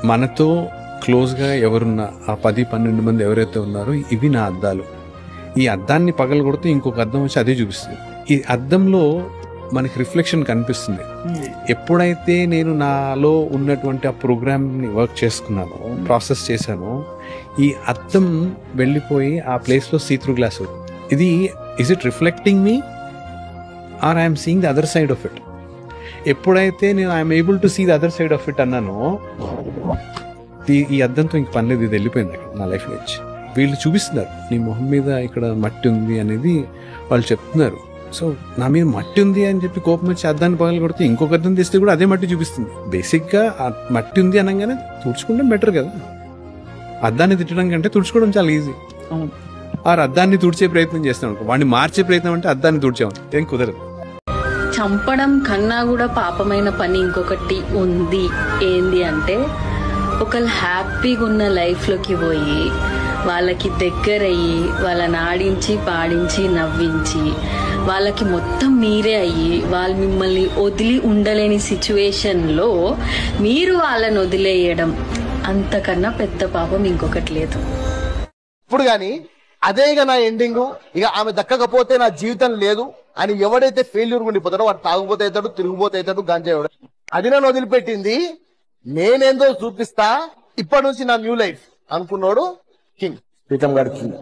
మనతో క్లోజ్గా ఎవరున్నా ఆ 10-12 మంది ఎవరైతే ఉన్నారో ఇవి నా అద్దాలు. ఈ అద్దాన్ని పగలగొడితే ఇంకొక అద్దం వచ్చి అదే చూపిస్తుంది. ఈ అద్దంలో మనకి రిఫ్లెక్షన్ కనిపిస్తుంది. ఎప్పుడైతే నేను నాలో ఉన్నటువంటి ఆ ప్రోగ్రామ్ని వర్క్ చేసుకున్నానో, ప్రాసెస్ చేశానో, ఈ అద్దం వెళ్ళిపోయి ఆ ప్లేస్లో సీత్రూ గ్లాస్ అవుతుంది. ఇది is it reflecting me or I'm seeing the other side of it? ఎప్పుడైతే నేను I'm able to see the other side of it అన్నానో, ఈ అద్దంతో ఇంక పనిలేదు, ఇది వెళ్ళిపోయింది నా లైఫ్ నుంచి. వీళ్ళు చూపిస్తున్నారు నీ మొహం మీద ఇక్కడ మట్టి ఉంది అనేది వాళ్ళు చెప్తున్నారు. సో నా మీద మట్టి ఉంది అని చెప్పి కోపం వచ్చి అద్దాన్ని పగలు కొడితే ఇంకొక అద్దం తెస్తే కూడా అదే మట్టి చూపిస్తుంది. బేసిక్గా ఆ మట్టి ఉంది అనగానే తుడుచుకుంటే బెటర్ కదా. అద్దాన్ని తిట్టడం కంటే తుడుచుకోవడం చాలా ఈజీ. ఆ అద్దాన్ని తుడిచే ప్రయత్నం చేస్తాం, వాడిని మార్చే ప్రయత్నం అంటే అద్దాన్ని తుడిచామని ఏం కుదరదు. చంపడం కన్నా కూడా పాపమైన పని ఇంకొకటి ఉంది. ఏంది అంటే, ఒకళ్ళు హ్యాపీగా ఉన్న లైఫ్లోకి పోయి వాళ్ళకి దగ్గరయ్యి వాళ్ళని ఆడించి పాడించి నవ్వించి వాళ్ళకి మొత్తం మీరే అయ్యి వాళ్ళు మిమ్మల్ని వదిలి ఉండలేని సిచ్యువేషన్లో మీరు వాళ్ళని వదిలేయడం అంతకన్నా పెద్ద పాపం ఇంకొకటి లేదు. ఇప్పుడు కానీ అదే ఇక నా ఎండింగ్, ఇక ఆమె దక్కకపోతే నా జీవితం లేదు అని ఎవడైతే ఫెయిల్యూర్ ఉండిపోతాడో వాడు తాగుపోతే అవుతాడు, తిరిగిపోతే అవుతాడు, గంజాడు. అది నన్ను వదిలిపెట్టింది, నేనేందో చూపిస్తా, ఇప్పటి నుంచి నా న్యూ లైఫ్ అనుకున్నాడు కింగ్, ప్రీతం గారి కింగ్.